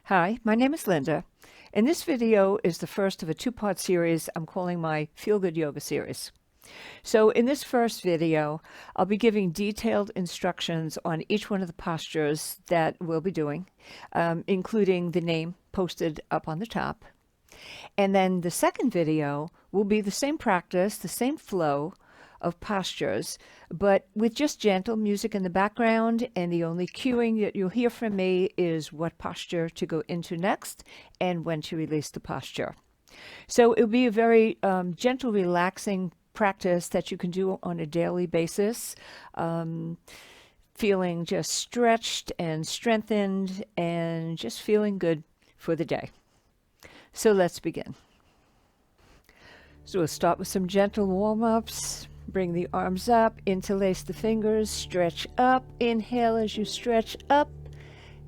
Hi, my name is Linda, and this video is the first of a two-part series I'm calling my Feel Good Yoga series. So in this first video, I'll be giving detailed instructions on each one of the postures that we'll be doing, including the name posted up on the top. And then the second video will be the same practice, the same flow of postures, but with just gentle music in the background, and the only cueing that you'll hear from me is what posture to go into next and when to release the posture. So it'll be a very gentle, relaxing practice that you can do on a daily basis, feeling just stretched and strengthened and just feeling good for the day. So let's begin. So we'll start with some gentle warm-ups. Bring the arms up, interlace the fingers, stretch up. Inhale as you stretch up.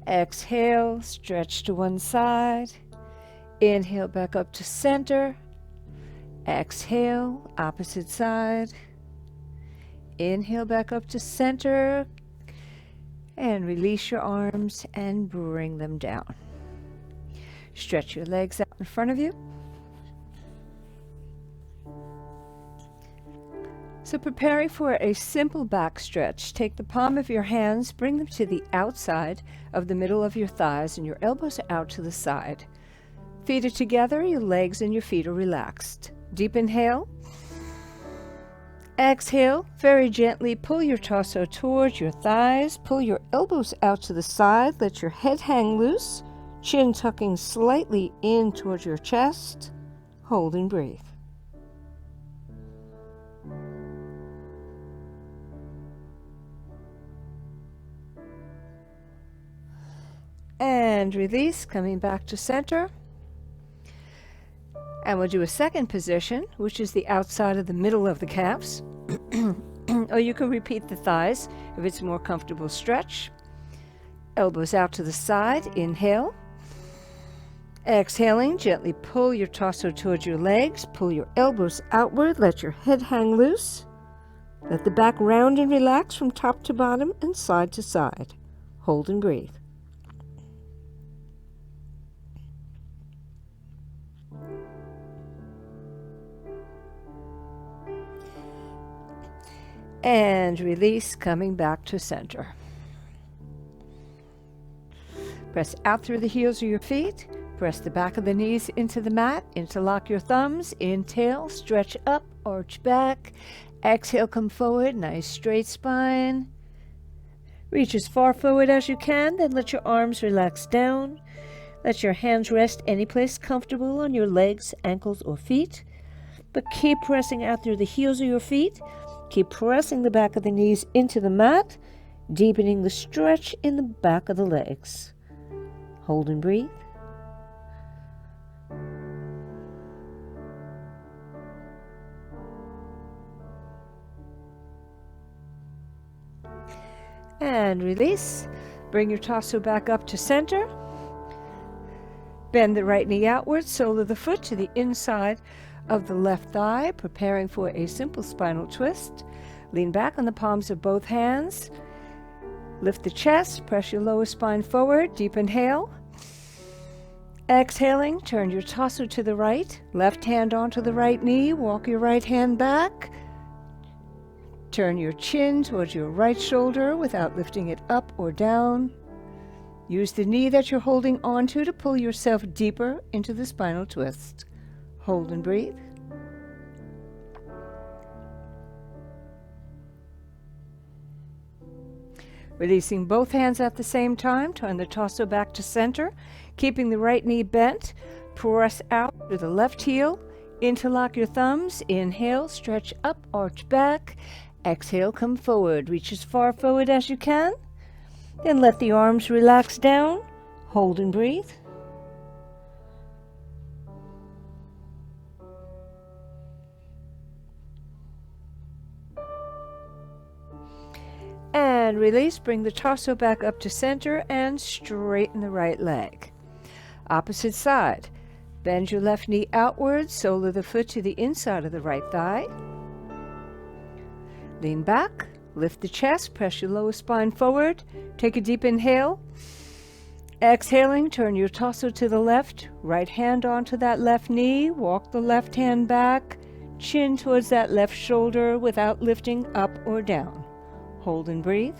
Exhale, stretch to one side. Inhale back up to center. Exhale, opposite side. Inhale back up to center. And release your arms and bring them down. Stretch your legs out in front of you. So preparing for a simple back stretch, take the palm of your hands, bring them to the outside of the middle of your thighs and your elbows out to the side. Feet are together, your legs and your feet are relaxed. Deep inhale. Exhale, very gently pull your torso towards your thighs, pull your elbows out to the side, let your head hang loose, chin tucking slightly in towards your chest. Hold and breathe. And release, coming back to center. And we'll do a second position, which is the outside of the middle of the calves. Or you can repeat the thighs if it's a more comfortable stretch. Elbows out to the side, inhale. Exhaling, gently pull your torso towards your legs, pull your elbows outward, let your head hang loose. Let the back round and relax from top to bottom and side to side. Hold and breathe. And release, coming back to center. Press out through the heels of your feet. Press the back of the knees into the mat. Interlock your thumbs. Inhale, stretch up, arch back. Exhale, come forward. Nice straight spine. Reach as far forward as you can. Then let your arms relax down. Let your hands rest any place comfortable on your legs, ankles, or feet. But keep pressing out through the heels of your feet. Keep pressing the back of the knees into the mat, deepening the stretch in the back of the legs. Hold and breathe. And release. Bring your torso back up to center. Bend the right knee outward, sole of the foot to the inside of the left thigh, preparing for a simple spinal twist. Lean back on the palms of both hands. Lift the chest, press your lower spine forward. Deep inhale. Exhaling, turn your torso to the right. Left hand onto the right knee. Walk your right hand back. Turn your chin towards your right shoulder without lifting it up or down. Use the knee that you're holding onto to pull yourself deeper into the spinal twist. Hold and breathe. Releasing both hands at the same time, turn the torso back to center, keeping the right knee bent. Press out to the left heel. Interlock your thumbs. Inhale, stretch up, arch back. Exhale, come forward. Reach as far forward as you can. Then let the arms relax down. Hold and breathe. And release, bring the torso back up to center and straighten the right leg. Opposite side. Bend your left knee outward, sole of the foot to the inside of the right thigh. Lean back, lift the chest, press your lower spine forward. Take a deep inhale. Exhaling, turn your torso to the left, right hand onto that left knee, walk the left hand back, chin towards that left shoulder without lifting up or down. Hold and breathe.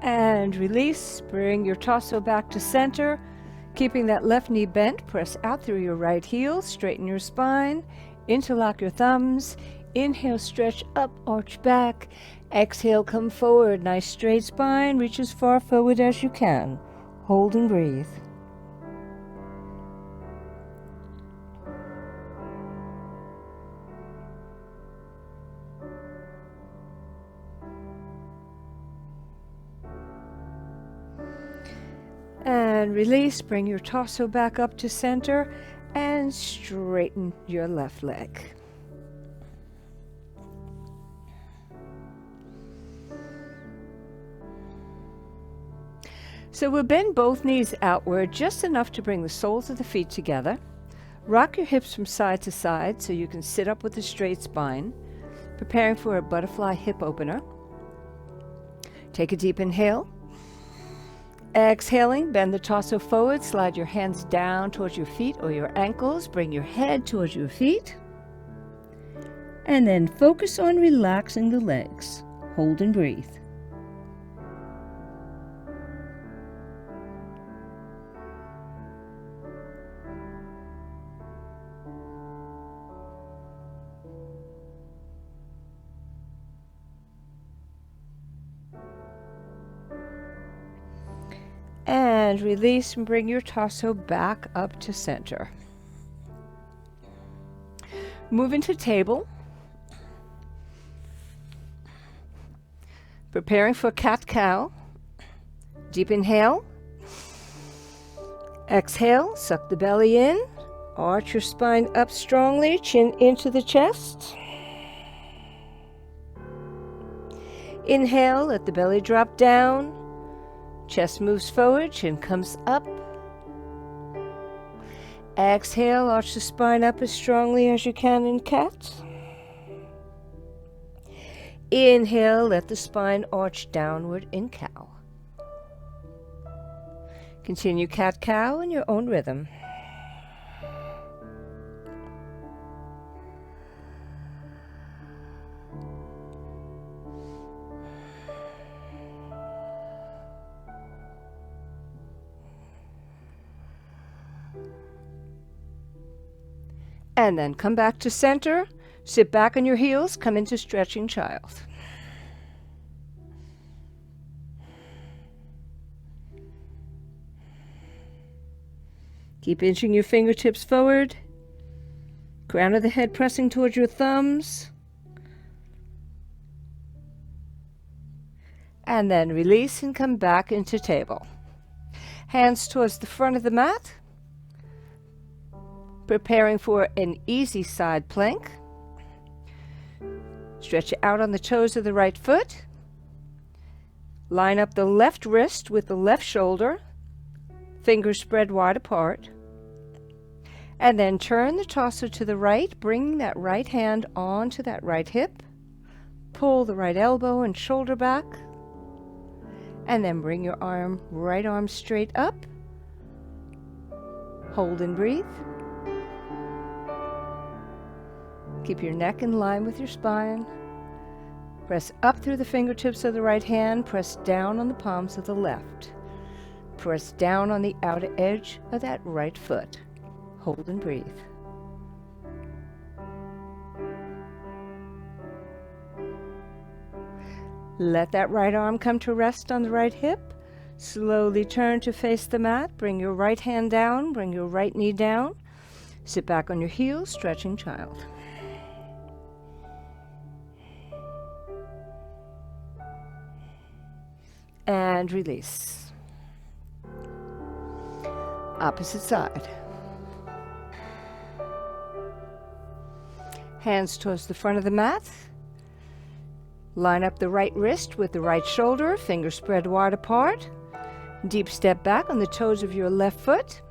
And release, bring your torso back to center. Keeping that left knee bent, press out through your right heel, straighten your spine, interlock your thumbs. Inhale, stretch up, arch back. Exhale, come forward, nice straight spine, reach as far forward as you can. Hold and breathe. And release, bring your torso back up to center and straighten your left leg. So we'll bend both knees outward just enough to bring the soles of the feet together. Rock your hips from side to side so you can sit up with a straight spine, preparing for a butterfly hip opener. Take a deep inhale. Exhaling, bend the torso forward, slide your hands down towards your feet or your ankles, bring your head towards your feet, and then focus on relaxing the legs. Hold and breathe. And release and bring your torso back up to center. Move into table. Preparing for cat-cow. Deep inhale. Exhale, suck the belly in. Arch your spine up strongly, chin into the chest. Inhale, let the belly drop down. Chest moves forward, chin comes up. Exhale, arch the spine up as strongly as you can in cat. Inhale, let the spine arch downward in cow. Continue cat-cow in your own rhythm. And then come back to center, sit back on your heels, come into stretching child. Keep inching your fingertips forward, crown of the head pressing towards your thumbs. And then release and come back into table. Hands towards the front of the mat. Preparing for an easy side plank. Stretch out on the toes of the right foot. Line up the left wrist with the left shoulder. Fingers spread wide apart. And then turn the torso to the right, bringing that right hand onto that right hip. Pull the right elbow and shoulder back. And then bring your right arm straight up. Hold and breathe. Keep your neck in line with your spine. Press up through the fingertips of the right hand. Press down on the palms of the left. Press down on the outer edge of that right foot. Hold and breathe. Let that right arm come to rest on the right hip. Slowly turn to face the mat. Bring your right hand down. Bring your right knee down. Sit back on your heels, stretching child. And release. Opposite side. Hands towards the front of the mat. Line up the right wrist with the right shoulder, fingers spread wide apart. Deep step back on the toes of your left foot.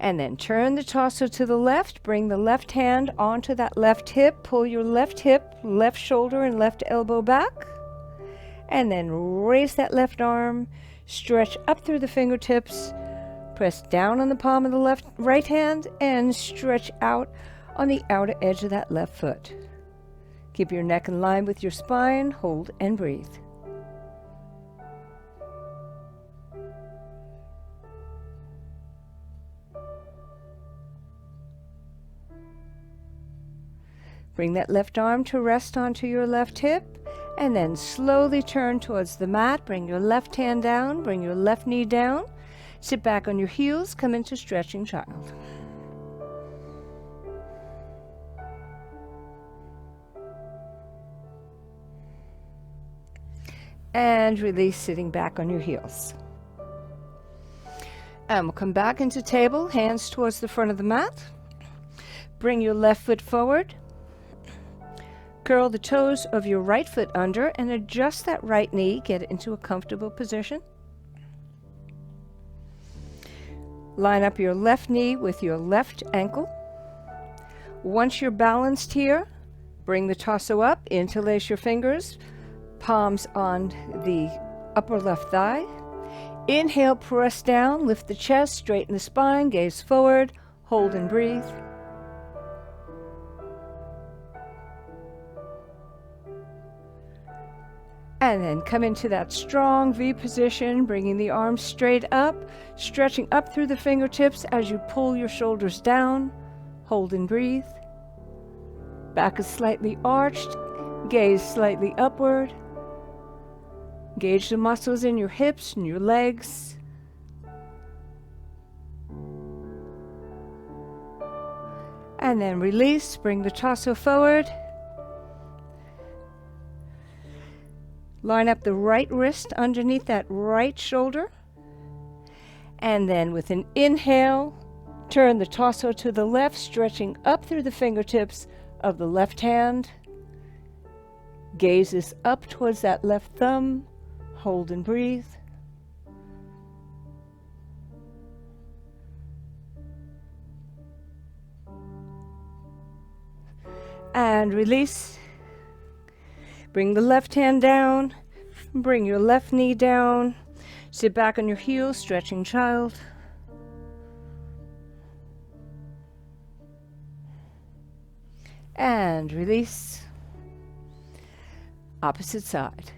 And then turn the torso to the left, bring the left hand onto that left hip, pull your left hip, left shoulder, and left elbow back. And then raise that left arm, stretch up through the fingertips, press down on the palm of the right hand, and stretch out on the outer edge of that left foot. Keep your neck in line with your spine, hold and breathe. Bring that left arm to rest onto your left hip, and then slowly turn towards the mat. Bring your left hand down, bring your left knee down. Sit back on your heels, come into stretching child. And release, sitting back on your heels. And we'll come back into table, hands towards the front of the mat. Bring your left foot forward. Curl the toes of your right foot under and adjust that right knee. Get it into a comfortable position. Line up your left knee with your left ankle. Once you're balanced here, bring the torso up, interlace your fingers, palms on the upper left thigh. Inhale, press down, lift the chest, straighten the spine, gaze forward, hold and breathe. And then come into that strong V position, bringing the arms straight up, stretching up through the fingertips as you pull your shoulders down. Hold and breathe. Back is slightly arched, gaze slightly upward. Engage the muscles in your hips and your legs. And then release, bring the torso forward. Line up the right wrist underneath that right shoulder. And then with an inhale, turn the torso to the left, stretching up through the fingertips of the left hand. Gaze is up towards that left thumb. Hold and breathe. And release. Bring the left hand down, bring your left knee down, sit back on your heels, stretching child. And release. Opposite side.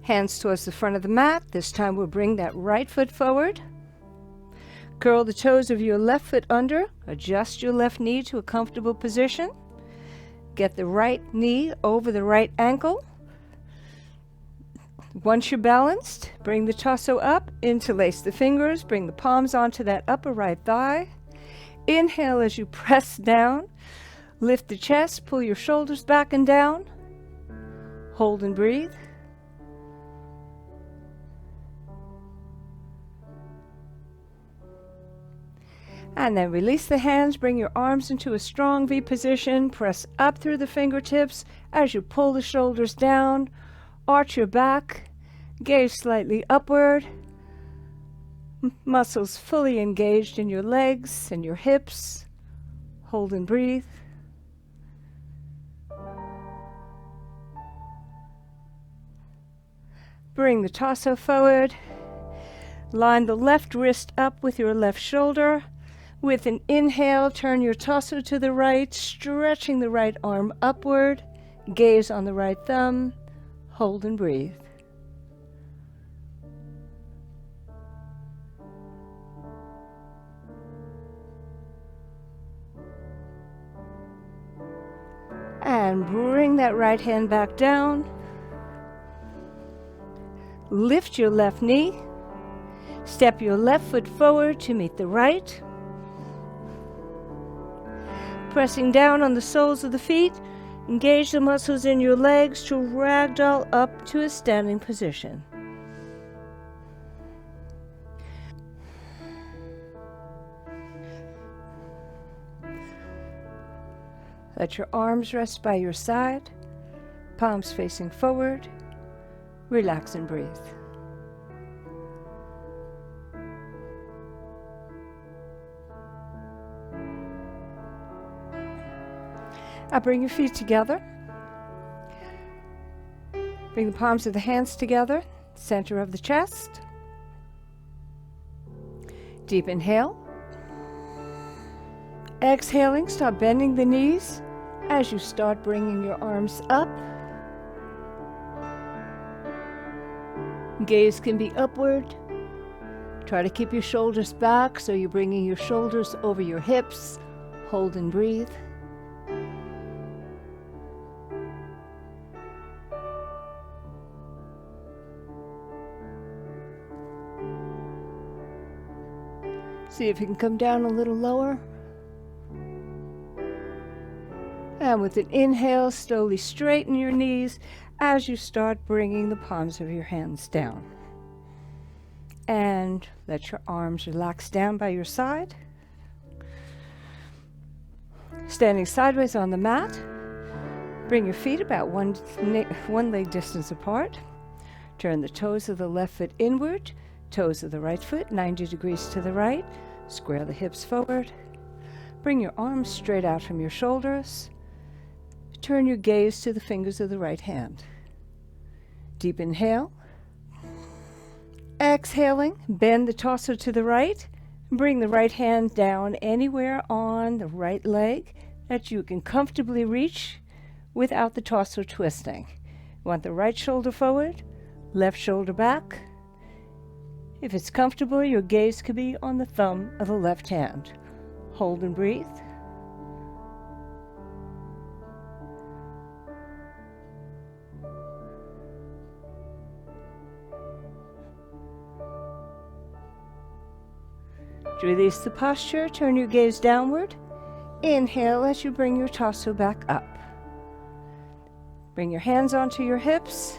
Hands towards the front of the mat. This time we'll bring that right foot forward. Curl the toes of your left foot under. Adjust your left knee to a comfortable position. Get the right knee over the right ankle. Once you're balanced, bring the torso up, interlace the fingers, bring the palms onto that upper right thigh. Inhale as you press down. Lift the chest, pull your shoulders back and down. Hold and breathe. And then release the hands, bring your arms into a strong V position, press up through the fingertips as you pull the shoulders down, arch your back, gaze slightly upward, muscles fully engaged in your legs and your hips. Hold and breathe. Bring the torso forward, line the left wrist up with your left shoulder. With an inhale, turn your torso to the right, stretching the right arm upward. Gaze on the right thumb. Hold and breathe. And bring that right hand back down. Lift your left knee. Step your left foot forward to meet the right. Pressing down on the soles of the feet, engage the muscles in your legs to ragdoll up to a standing position. Let your arms rest by your side, palms facing forward. Relax and breathe. Now bring your feet together. Bring the palms of the hands together, center of the chest. Deep inhale. Exhaling, start bending the knees as you start bringing your arms up. Gaze can be upward. Try to keep your shoulders back so you're bringing your shoulders over your hips. Hold and breathe. See if you can come down a little lower. And with an inhale, slowly straighten your knees as you start bringing the palms of your hands down. And let your arms relax down by your side. Standing sideways on the mat, bring your feet about one leg distance apart. Turn the toes of the left foot inward, toes of the right foot 90 degrees to the right. Square the hips forward. Bring your arms straight out from your shoulders. Turn your gaze to the fingers of the right hand. Deep inhale. Exhaling, bend the torso to the right. Bring the right hand down anywhere on the right leg that you can comfortably reach without the torso twisting. You want the right shoulder forward, left shoulder back. If it's comfortable, your gaze could be on the thumb of the left hand. Hold and breathe. To release the posture, turn your gaze downward. Inhale as you bring your torso back up. Bring your hands onto your hips.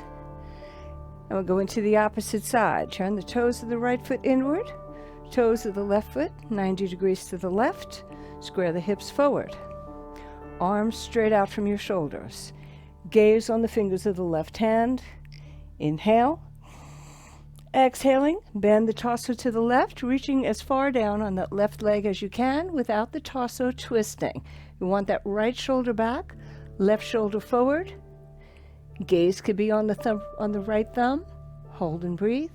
And we'll go into the opposite side. Turn the toes of the right foot inward, toes of the left foot 90 degrees to the left. Square the hips forward. Arms straight out from your shoulders. Gaze on the fingers of the left hand. Inhale. Exhaling, bend the torso to the left, reaching as far down on that left leg as you can without the torso twisting. You want that right shoulder back, left shoulder forward. Gaze could be on the right thumb. Hold and breathe.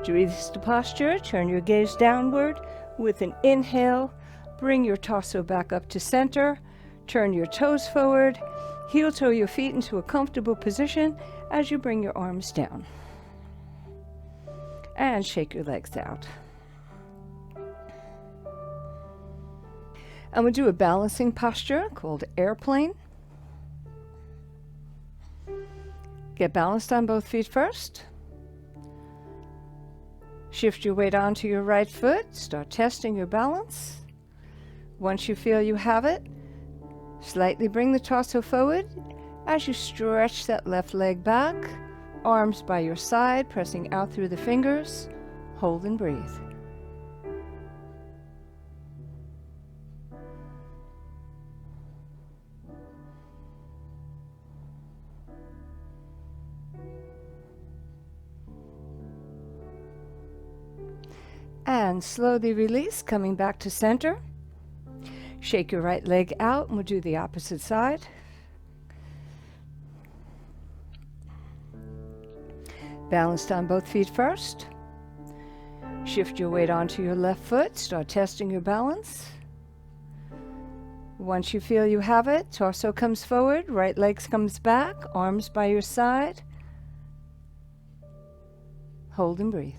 To release the posture, turn your gaze downward. With an inhale, bring your torso back up to center. Turn your toes forward. Heel toe your feet into a comfortable position as you bring your arms down. And shake your legs out. And we'll do a balancing posture called airplane. Get balanced on both feet first. Shift your weight onto your right foot. Start testing your balance. Once you feel you have it, slightly bring the torso forward as you stretch that left leg back. Arms by your side, pressing out through the fingers. Hold and breathe. And slowly release, coming back to center. Shake your right leg out and we'll do the opposite side. Balanced on both feet first. Shift your weight onto your left foot. Start testing your balance. Once you feel you have it, torso comes forward, right leg comes back, arms by your side. Hold and breathe.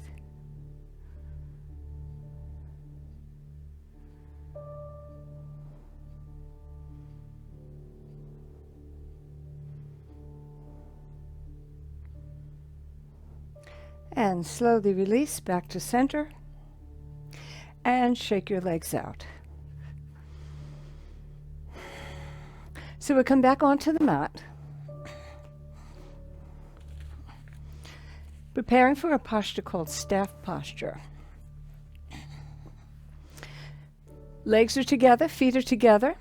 And slowly release back to center and shake your legs out. So we'll come back onto the mat, preparing for a posture called staff posture. Legs are together, feet are together.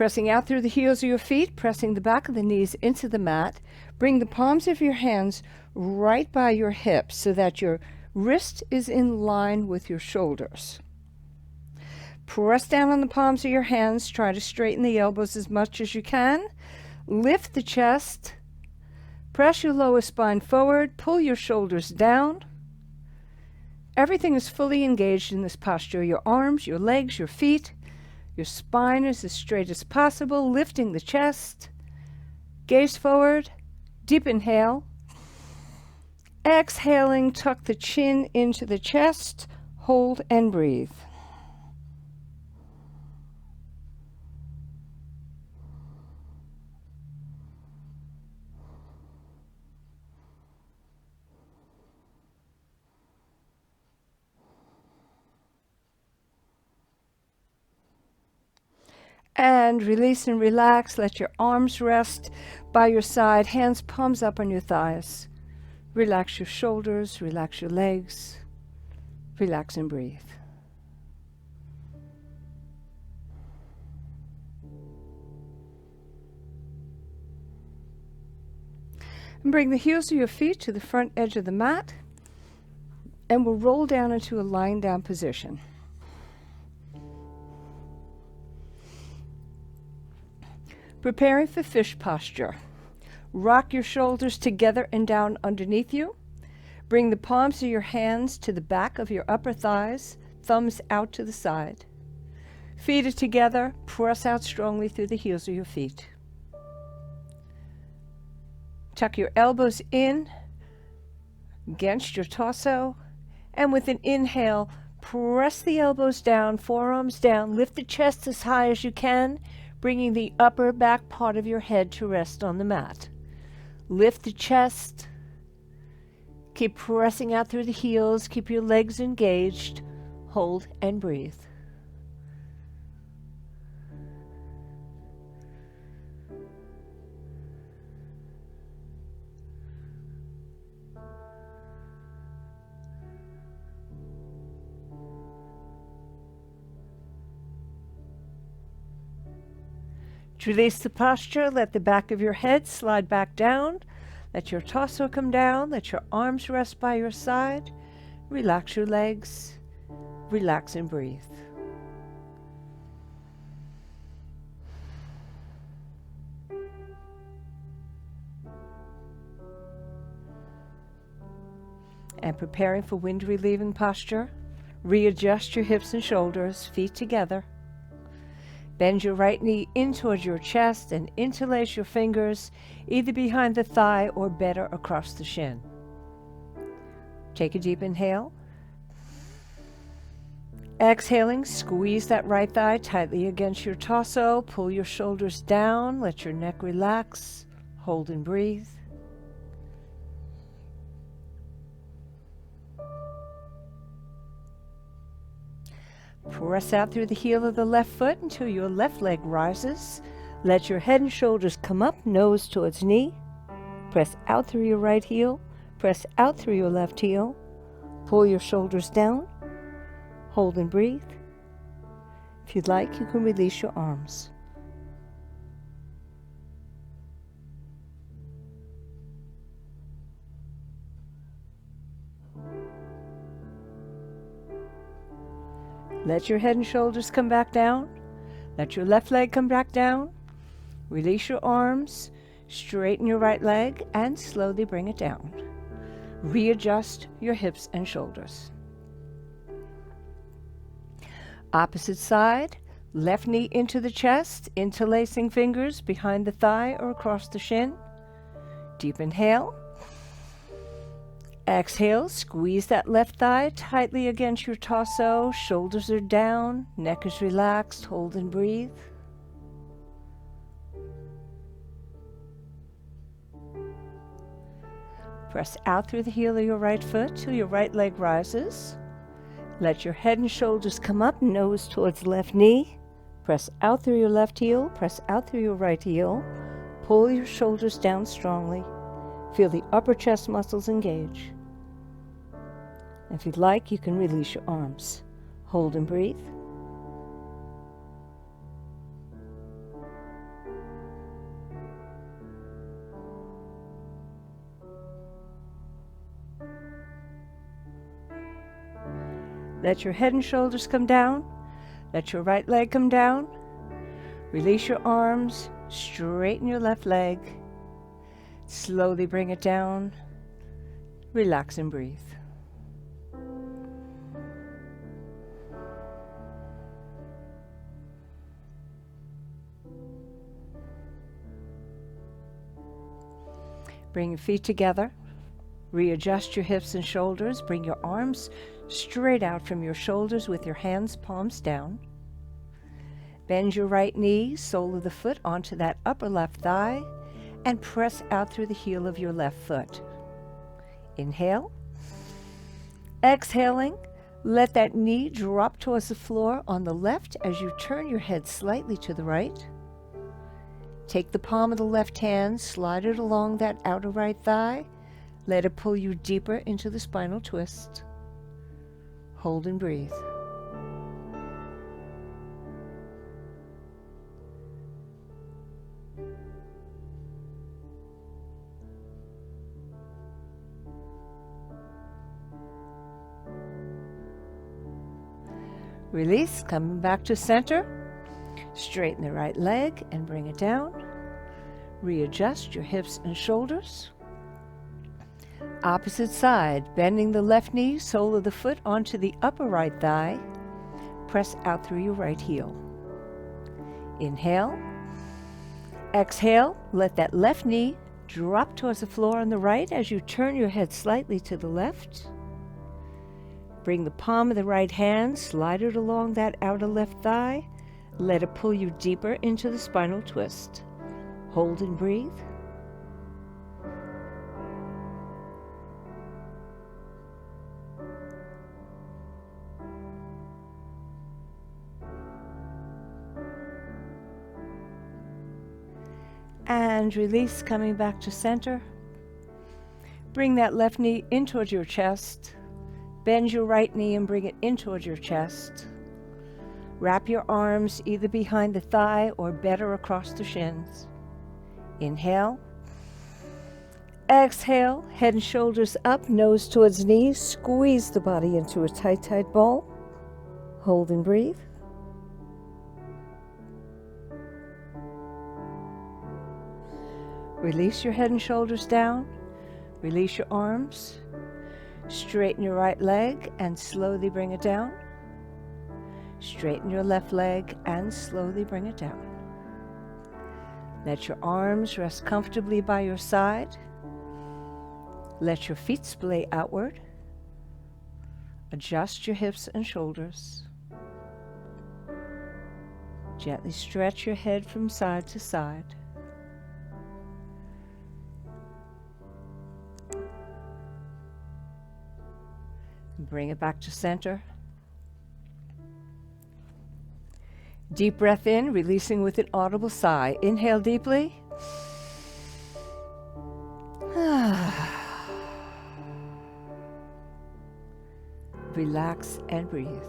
Pressing out through the heels of your feet, pressing the back of the knees into the mat. Bring the palms of your hands right by your hips so that your wrist is in line with your shoulders. Press down on the palms of your hands. Try to straighten the elbows as much as you can. Lift the chest. Press your lower spine forward. Pull your shoulders down. Everything is fully engaged in this posture. Your arms, your legs, your feet. Your spine is as straight as possible. Lifting the chest. Gaze forward. Deep inhale. Exhaling, tuck the chin into the chest. Hold and breathe. And release and relax. Let your arms rest by your side, hands palms up on your thighs. Relax your shoulders, relax your legs. Relax and breathe. And bring the heels of your feet to the front edge of the mat, and we'll roll down into a lying down position. Preparing for fish posture. Rock your shoulders together and down underneath you. Bring the palms of your hands to the back of your upper thighs, thumbs out to the side. Feet are together, press out strongly through the heels of your feet. Tuck your elbows in against your torso, and with an inhale, press the elbows down, forearms down, lift the chest as high as you can, bringing the upper back part of your head to rest on the mat. Lift the chest. Keep pressing out through the heels. Keep your legs engaged. Hold and breathe. To release the posture, let the back of your head slide back down. Let your torso come down. Let your arms rest by your side. Relax your legs. Relax and breathe. And preparing for wind relieving posture, readjust your hips and shoulders, feet together. Bend your right knee in towards your chest and interlace your fingers either behind the thigh or better across the shin. Take a deep inhale. Exhaling, squeeze that right thigh tightly against your torso. Pull your shoulders down. Let your neck relax. Hold and breathe. Press out through the heel of the left foot until your left leg rises. Let your head and shoulders come up, nose towards knee. Press out through your right heel. Press out through your left heel. Pull your shoulders down. Hold and breathe. If you'd like, you can release your arms. Let your head and shoulders come back down. Let your left leg come back down. Release your arms. Straighten your right leg and slowly bring it down. Readjust your hips and shoulders. Opposite side. Left knee into the chest, interlacing fingers behind the thigh or across the shin. Deep inhale. Exhale, squeeze that left thigh tightly against your torso. Shoulders are down, neck is relaxed. Hold and breathe. Press out through the heel of your right foot till your right leg rises. Let your head and shoulders come up, nose towards left knee. Press out through your left heel, press out through your right heel. Pull your shoulders down strongly. Feel the upper chest muscles engage. If you'd like, you can release your arms. Hold and breathe. Let your head and shoulders come down. Let your right leg come down. Release your arms. Straighten your left leg. Slowly bring it down. Relax and breathe. Bring your feet together. Readjust your hips and shoulders. Bring your arms straight out from your shoulders with your hands palms down. Bend your right knee, sole of the foot onto that upper left thigh, and press out through the heel of your left foot. Inhale. Exhaling, let that knee drop towards the floor on the left as you turn your head slightly to the right. Take the palm of the left hand, slide it along that outer right thigh. Let it pull you deeper into the spinal twist. Hold and breathe. Release, coming back to center. Straighten the right leg and bring it down. Readjust your hips and shoulders. Opposite side, bending the left knee, sole of the foot onto the upper right thigh. Press out through your right heel. Inhale. Exhale, let that left knee drop towards the floor on the right as you turn your head slightly to the left. Bring the palm of the right hand, slide it along that outer left thigh. Let it pull you deeper into the spinal twist. Hold and breathe. And release, coming back to center. Bring that left knee in towards your chest. Bend your right knee and bring it in towards your chest. Wrap your arms either behind the thigh or better across the shins. Inhale. Exhale, head and shoulders up, nose towards knees. Squeeze the body into a tight, tight ball. Hold and breathe. Release your head and shoulders down. Release your arms. Straighten your right leg and slowly bring it down. Straighten your left leg and slowly bring it down. Let your arms rest comfortably by your side. Let your feet splay outward. Adjust your hips and shoulders. Gently stretch your head from side to side. Bring it back to center. Deep breath in, releasing with an audible sigh. Inhale deeply. Relax and breathe.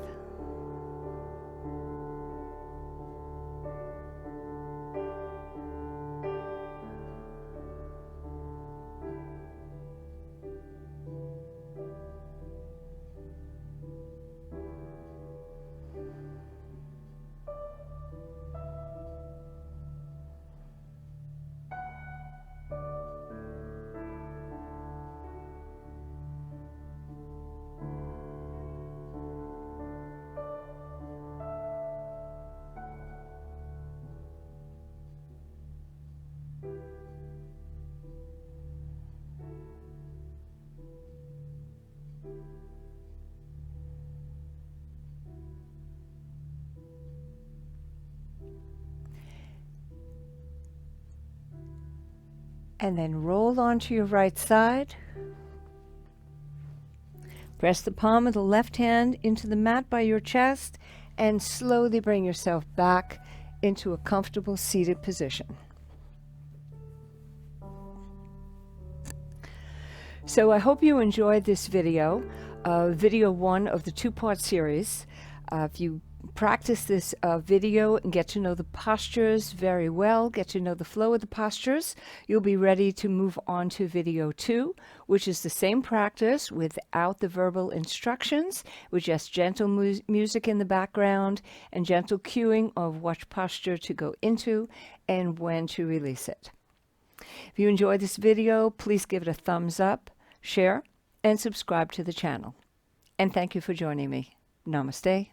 And then roll onto your right side. Press the palm of the left hand into the mat by your chest and slowly bring yourself back into a comfortable seated position. So I hope you enjoyed this video, video 1 of the 2-part series. If you practice this video and get to know the postures very well, get to know the flow of the postures, you'll be ready to move on to video 2, which is the same practice without the verbal instructions, with just gentle music in the background and gentle cueing of what posture to go into and when to release it. If you enjoyed this video, please give it a thumbs up, share, and subscribe to the channel. And thank you for joining me. Namaste.